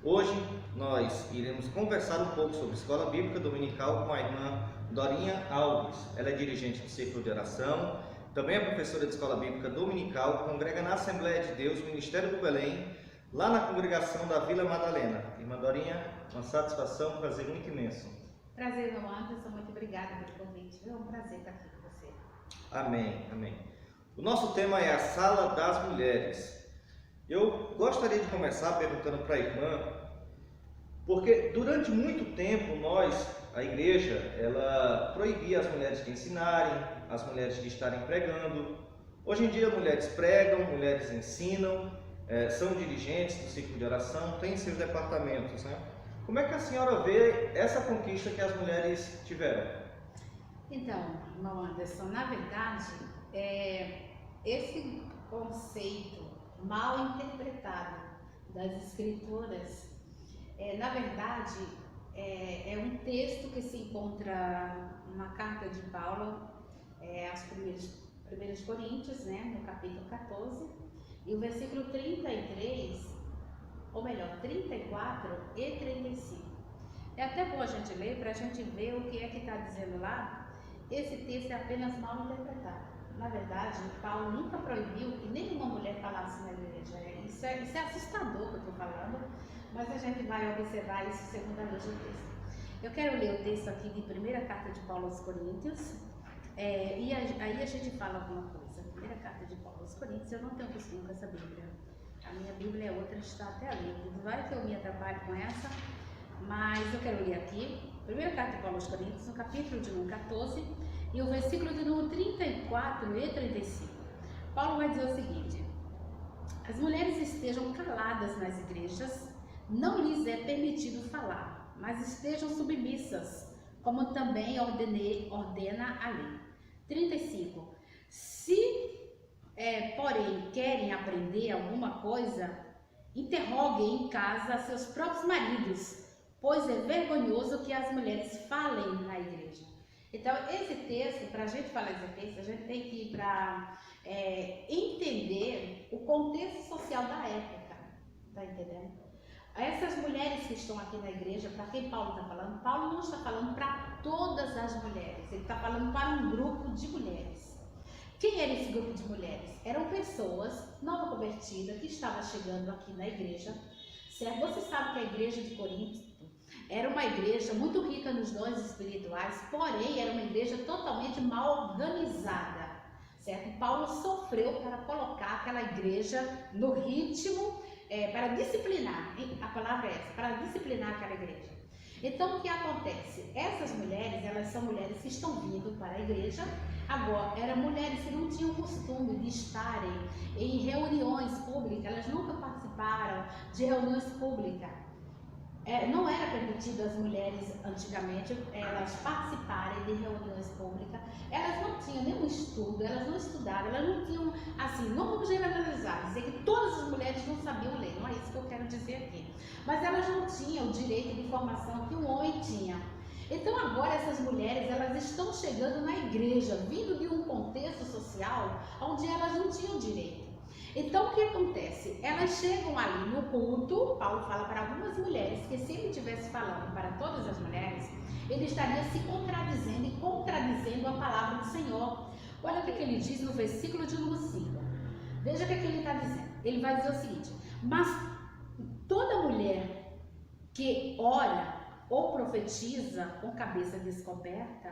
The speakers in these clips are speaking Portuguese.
Hoje nós iremos conversar um pouco sobre Escola Bíblica Dominical com a irmã Dorinha Alves. Ela é dirigente do Círculo de Oração, também é professora de Escola Bíblica Dominical, congrega na Assembleia de Deus, Ministério do Belém, lá na congregação da Vila Madalena. Irmã Dorinha, uma satisfação, um prazer muito imenso. Prazer, meu Anderson, muito obrigada pelo convite. É um prazer estar aqui com você. Amém, amém. O nosso tema é a Sala das Mulheres. Eu gostaria de começar perguntando para a irmã, porque durante muito tempo a igreja, ela proibia as mulheres de ensinarem, as mulheres de estarem pregando. Hoje em dia mulheres pregam, mulheres ensinam, são dirigentes do ciclo de oração, têm seus departamentos, né? Como é que a senhora vê essa conquista que as mulheres tiveram? Então, irmão Anderson, na verdade, esse conceito mal interpretado das escrituras, na verdade, é um texto que se encontra na carta de Paulo aos primeiros Coríntios, né, no capítulo 14, e o versículo 33, ou melhor, 34 e 35. É até bom a gente ler para a gente ver o que é que está dizendo lá. Esse texto é apenas mal interpretado. Na verdade, Paulo nunca proibiu que nenhuma mulher falasse na igreja. Isso é assustador que eu estou falando, mas a gente vai observar isso segundo a luz do texto. Eu quero ler o texto aqui de primeira carta de Paulo aos Coríntios, e aí a gente fala alguma coisa. Primeira carta de Paulo aos Coríntios, eu não tenho costume com essa Bíblia. A minha Bíblia é outra, está até ali. Vai que eu me atrapalho com essa, mas eu quero ler aqui. Primeira carta de Paulo aos Coríntios, no capítulo de número 14, e o versículo de número 34 e 35. Paulo vai dizer o seguinte: as mulheres estejam caladas nas igrejas, não lhes é permitido falar, mas estejam submissas, como também ordena a lei. 35. Se, porém, querem aprender alguma coisa, interroguem em casa seus próprios maridos, pois é vergonhoso que as mulheres falem na igreja. Então, esse texto, para a gente falar esse texto, a gente tem que ir para entender o contexto social da época, tá entendendo? Essas mulheres que estão aqui na igreja, para quem Paulo está falando, Paulo não está falando para todas as mulheres, ele está falando para um grupo de mulheres. Quem era esse grupo de mulheres? Eram pessoas nova convertidas que estavam chegando aqui na igreja, certo? Você sabe que a igreja de Corinto era uma igreja muito rica nos dons espirituais, porém era uma igreja totalmente mal organizada, certo? Paulo sofreu para colocar aquela igreja no ritmo, para disciplinar, a palavra é essa, para disciplinar aquela igreja. Então o que acontece? Essas mulheres, elas são mulheres que estão vindo para a igreja. Agora, eram mulheres que não tinham costume de estarem em reuniões públicas, elas nunca participaram de reuniões públicas. Não era permitido às mulheres antigamente elas participarem de reuniões públicas. Elas não tinham nenhum estudo, elas não estudavam, elas não tinham, assim, não vamos generalizar, dizer que todas as mulheres não sabiam ler, não é isso que eu quero dizer aqui. Mas elas não tinham o direito de formação que o homem tinha. Então agora essas mulheres, elas estão chegando na igreja, vindo de um contexto social onde elas não tinham direito. Então o que acontece? Elas chegam ali no culto. Paulo fala para algumas mulheres que se ele estivesse falando para todas as mulheres, ele estaria se contradizendo e contradizendo a palavra do Senhor. Olha o que ele diz no versículo de número 5. Veja o que ele está dizendo. Ele vai dizer o seguinte: mas toda mulher que ora ou profetiza com cabeça descoberta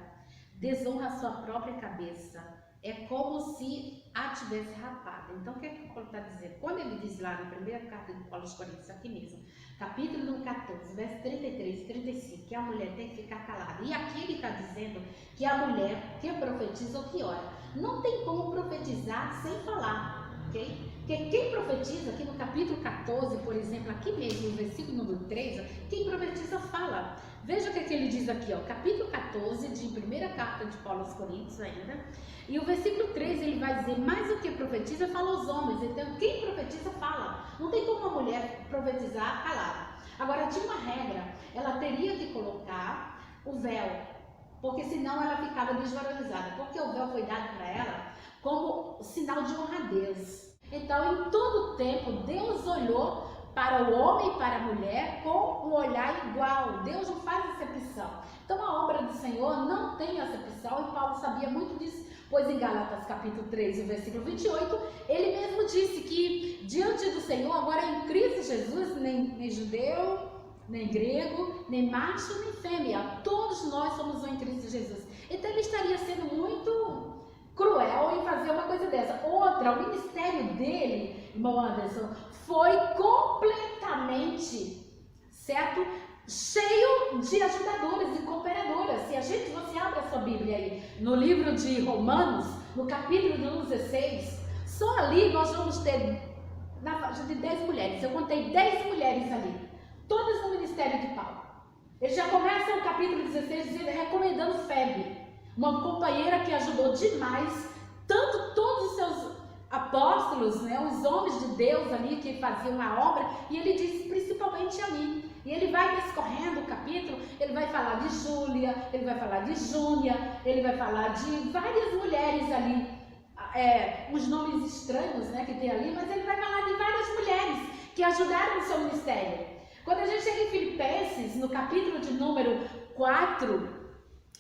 desonra a sua própria cabeça. É como se a tivesse rapada. Então, o que é que Paulo está dizendo? Quando ele diz lá na primeira carta de Paulo aos Coríntios, aqui mesmo, capítulo 14, verso 33 e 35, que a mulher tem que ficar calada. E aqui ele está dizendo que a mulher que profetiza ou que ora, não tem como profetizar sem falar, ok? Porque quem profetiza, aqui no capítulo 14, por exemplo, aqui mesmo, no versículo número 3, quem profetiza fala. Veja o que ele diz aqui, ó, capítulo 14, de primeira carta de Paulo aos Coríntios ainda, e o versículo 3 ele vai dizer: mais o que profetiza fala aos homens. Então quem profetiza fala, não tem como uma mulher profetizar calada. Agora tinha uma regra, ela teria que colocar o véu, porque senão ela ficava desvalorizada, porque o véu foi dado para ela como sinal de honra a Deus. Então em todo tempo Deus olhou para o homem e para a mulher com um olhar igual. Deus não faz acepção. Então a obra do Senhor não tem acepção, e Paulo sabia muito disso, pois em Gálatas capítulo 3, o versículo 28, ele mesmo disse que diante do Senhor, agora em Cristo Jesus, nem judeu, nem grego, nem macho, nem fêmea, todos nós somos um em Cristo Jesus. Então ele estaria sendo muito cruel em fazer uma coisa dessa. Outra, o ministério dele, irmão Anderson, foi completamente, certo? Cheio de ajudadoras e cooperadoras. Se você abre a sua Bíblia aí, no livro de Romanos, no capítulo número 16, só ali nós vamos ter, na faixa de 10 mulheres, eu contei 10 mulheres ali, todas no ministério de Paulo. Ele já começa o capítulo 16 dizendo, recomendando Febe, uma companheira que ajudou demais, tanto todos os seus apóstolos, né, os homens de Deus ali que faziam a obra, e ele diz principalmente a mim. E ele vai discorrendo o capítulo, ele vai falar de Júlia, ele vai falar de Júnia, ele vai falar de várias mulheres ali, uns nomes estranhos, né, que tem ali, mas ele vai falar de várias mulheres que ajudaram no seu ministério. Quando a gente chega em Filipenses, no capítulo de número 4,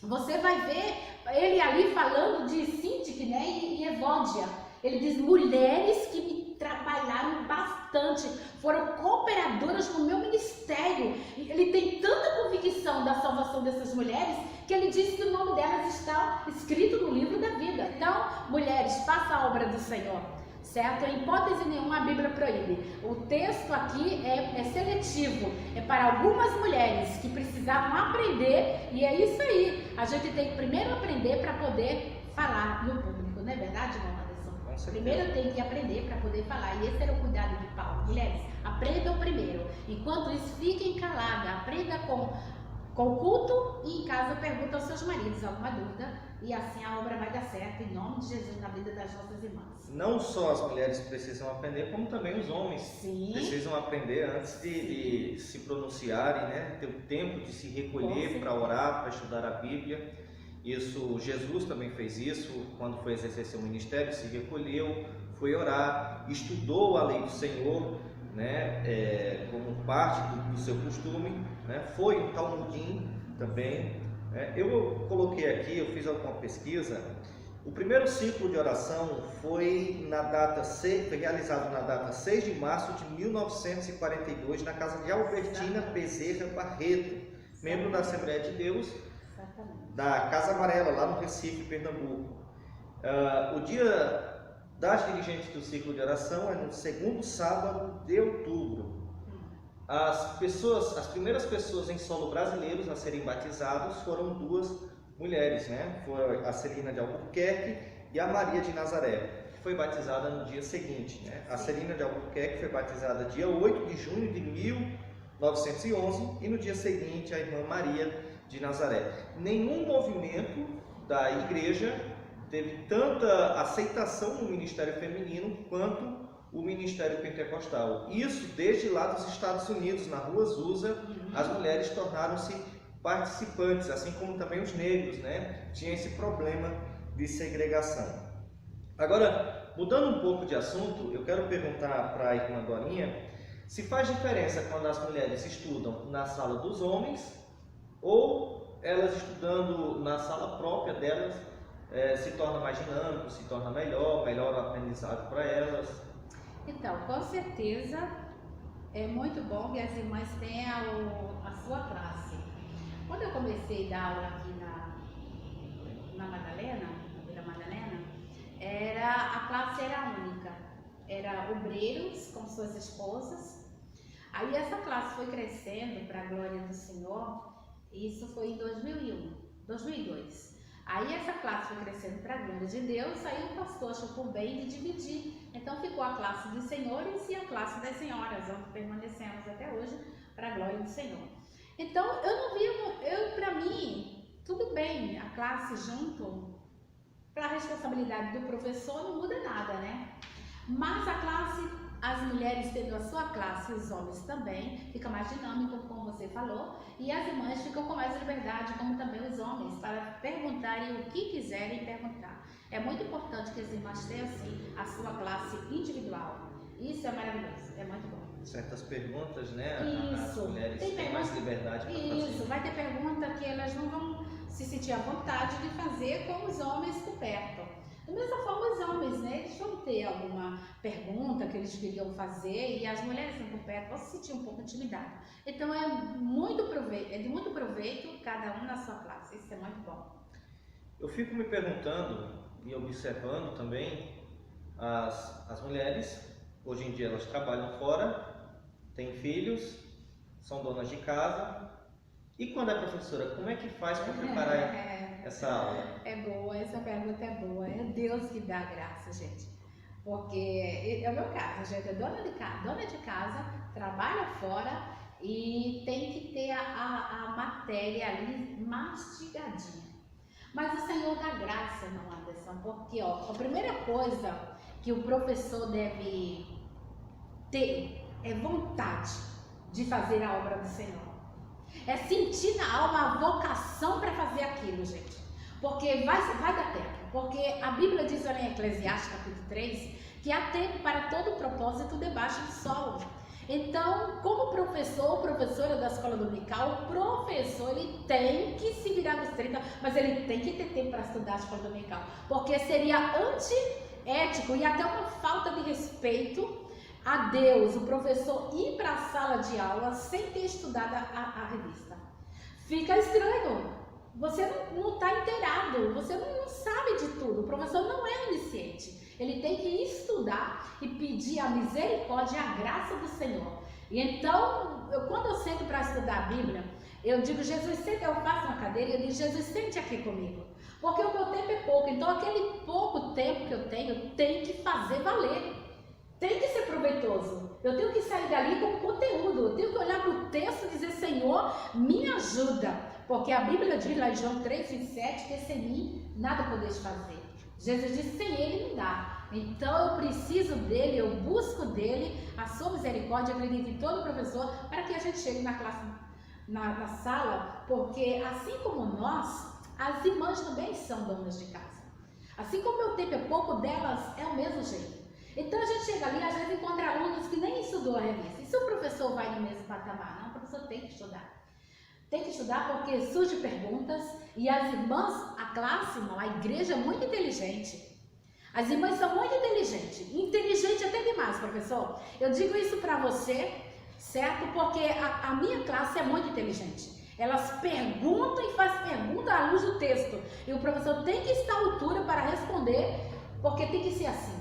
você vai ver ele ali falando de Síntique, né, e Evódia. Ele diz, mulheres que me trabalharam bastante, foram cooperadoras no meu ministério. Ele tem tanta convicção da salvação dessas mulheres, que ele diz que o nome delas está escrito no livro da vida. Então, mulheres, faça a obra do Senhor, certo? Em hipótese nenhuma a Bíblia proíbe. O texto aqui é seletivo, é para algumas mulheres que precisavam aprender, e é isso aí. A gente tem que primeiro aprender para poder falar no público, não é verdade, irmão Anderson? Primeiro tem que aprender para poder falar, e esse era o cuidado de Paulo. Mulheres, aprendam primeiro. Enquanto isso, fiquem caladas, aprenda com o culto, e em casa pergunta aos seus maridos alguma dúvida, e assim a obra vai dar certo, em nome de Jesus, na vida das nossas irmãs. Não só as mulheres precisam aprender, como também os homens. Sim. Precisam aprender antes de se pronunciarem, né? Ter o tempo de se recolher para orar, para estudar a Bíblia. Isso, Jesus também fez isso, quando foi exercer seu ministério, se recolheu, foi orar, estudou a lei do Senhor, né, como parte do seu costume, né, foi um Talmudim também. Eu coloquei aqui, eu fiz alguma pesquisa, o primeiro ciclo de oração foi realizado na data 6 de março de 1942, na casa de Albertina Bezerra Barreto, membro da Assembleia de Deus, da Casa Amarela, lá no Recife, Pernambuco. O dia das dirigentes do ciclo de oração é no segundo sábado de outubro. As primeiras pessoas em solo brasileiros a serem batizados foram duas mulheres, né? Foi a Celina de Albuquerque e a Maria de Nazaré, que foi batizada no dia seguinte, né? A Celina de Albuquerque foi batizada dia 8 de junho de 1911 e no dia seguinte a irmã Maria de Nazaré. Nenhum movimento da igreja teve tanta aceitação no ministério feminino quanto o ministério pentecostal. Isso desde lá dos Estados Unidos, na Rua Azusa, as mulheres tornaram-se participantes, assim como também os negros, né? Tinha esse problema de segregação. Agora, mudando um pouco de assunto, eu quero perguntar para a irmã Dorinha se faz diferença quando as mulheres estudam na sala dos homens ou elas estudando na sala própria delas se torna mais dinâmico, se torna melhor o aprendizado para elas. Então, com certeza é muito bom que as irmãs tenham a sua classe. Quando eu comecei a dar aula aqui na Madalena, na Vila Madalena, a classe era única, era obreiros com suas esposas. Aí essa classe foi crescendo para a glória do Senhor. Isso foi em 2002. Aí essa classe foi crescendo para a glória de Deus, aí o pastor achou por bem de dividir. Então ficou a classe dos senhores e a classe das senhoras, onde permanecemos até hoje para a glória do Senhor. Então para mim, tudo bem, a classe junto, para a responsabilidade do professor não muda nada, né? Mas a classe, as mulheres tendo a sua classe, os homens também, fica mais dinâmico, como você falou, e as irmãs ficam com mais liberdade, como também os homens, para perguntarem o que quiserem perguntar. É muito importante que as irmãs tenham, assim, a sua classe individual. Isso é maravilhoso, é muito bom. Certas perguntas, né? As Isso. mulheres Tem têm mais liberdade para Isso, fazer. vai ter pergunta que elas não vão se sentir à vontade de fazer com os homens por perto. Da mesma forma, os homens, né? Eles vão ter alguma pergunta que eles queriam fazer e as mulheres estão por perto, vão se sentir um pouco intimidadas. Então é de muito proveito cada um na sua classe. Isso é muito bom. Eu fico me perguntando e observando também as mulheres, hoje em dia elas trabalham fora, têm filhos, são donas de casa. E quando é professora, como é que faz para preparar essa aula? É boa, essa pergunta é boa. É Deus que dá graça, gente. Porque é o meu caso, gente, é dona de casa, trabalha fora e tem que ter a matéria ali mastigadinha. Mas o Senhor dá graça, não, Anderson, porque ó, a primeira coisa que o professor deve ter é vontade de fazer a obra do Senhor. É sentir na alma a vocação para fazer aquilo, gente. Porque vai dar tempo. Porque a Bíblia diz lá em Eclesiastes, capítulo 3, que há tempo para todo propósito debaixo do sol. Então, como professor ou professora da escola dominical, o professor ele tem que se virar nos 30, mas ele tem que ter tempo para estudar a escola dominical. Porque seria antiético e até uma falta de respeito a Deus, o professor ir para a sala de aula sem ter estudado a revista. Fica estranho, você não está inteirado, você não sabe de tudo, o professor não é onisciente, ele tem que estudar e pedir a misericórdia e a graça do Senhor. E então, quando eu sento para estudar a Bíblia, eu digo, Jesus, senta, eu faço uma cadeira e eu digo, Jesus, sente aqui comigo, porque o meu tempo é pouco, então aquele pouco tempo que eu tenho que fazer valer. Tem que ser proveitoso. Eu tenho que sair dali com conteúdo. Eu tenho que olhar para o texto e dizer, Senhor, me ajuda. Porque a Bíblia diz lá em João 3,27 que sem mim nada podeis fazer. Jesus disse, sem ele não dá. Então eu preciso dele, eu busco dele, a sua misericórdia, eu acredito em todo professor, para que a gente chegue na classe, na sala, porque assim como nós, as irmãs também são donas de casa. Assim como o meu tempo é pouco, delas é o mesmo jeito. Então a gente chega ali, às vezes encontra alunos que nem estudou a revista. E se o professor vai no mesmo patamar? Não, o professor tem que estudar. Tem que estudar porque surgem perguntas e as irmãs, a classe, não, a igreja é muito inteligente. As irmãs são muito inteligentes. Inteligente até demais, professor. Eu digo isso para você, certo? Porque a minha classe é muito inteligente. Elas perguntam e fazem pergunta à luz do texto. E o professor tem que estar à altura para responder, porque tem que ser assim.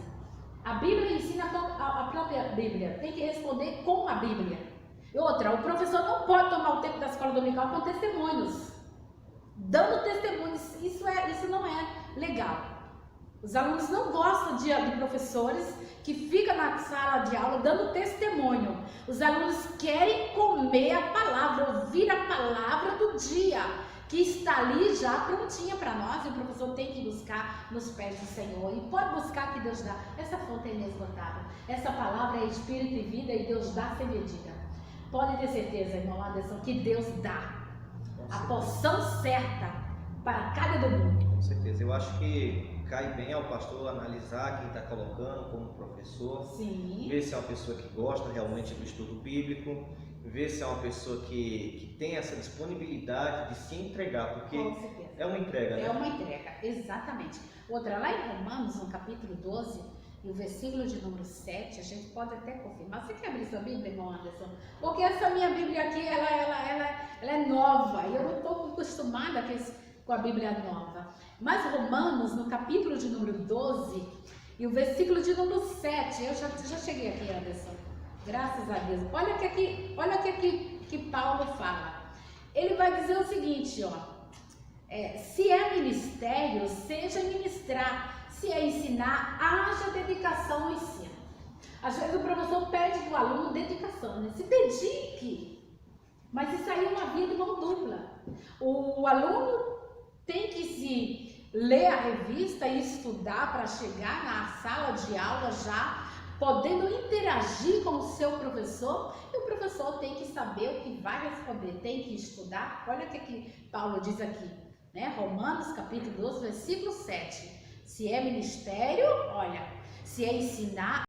A Bíblia ensina a própria Bíblia, tem que responder com a Bíblia. E outra, o professor não pode tomar o tempo da escola dominical com testemunhos. Dando testemunhos, isso não é legal. Os alunos não gostam de professores que ficam na sala de aula dando testemunho. Os alunos querem comer a palavra, ouvir a palavra do dia, que está ali já prontinha para nós, e o professor tem que buscar nos pés do Senhor, e pode buscar que Deus dá. Essa fonte é inesgotável, essa palavra é espírito e vida e Deus dá sem medida. Pode ter certeza, irmão Anderson, que Deus dá a porção certa para cada mundo. Com certeza, eu acho que cai bem ao pastor analisar quem está colocando como professor. Sim. Ver se é uma pessoa que gosta realmente do estudo bíblico, ver se é uma pessoa que tem essa disponibilidade de se entregar, porque é uma entrega, né? É uma entrega, exatamente. Outra, lá em Romanos, no capítulo 12, e o versículo de número 7, a gente pode até confirmar. Você quer abrir sua Bíblia, irmão Anderson? Porque essa minha Bíblia aqui, ela é nova, e eu não estou acostumada com a Bíblia nova. Mas Romanos, no capítulo de número 12, e o versículo de número 7, eu já cheguei aqui, Anderson. Graças a Deus. Olha que aqui que Paulo fala. Ele vai dizer o seguinte, ó. Se é ministério, seja ministrar. Se é ensinar, haja dedicação ao ensino. Às vezes o professor pede para o aluno dedicação, né? Se dedique. Mas isso aí é uma via de mão dupla. O aluno tem que se ler a revista e estudar para chegar na sala de aula já podendo interagir com o seu professor, e o professor tem que saber o que vai responder, tem que estudar. Olha o que Paulo diz aqui, né? Romanos capítulo 12, versículo 7. Se é ministério, olha, se é ensinar,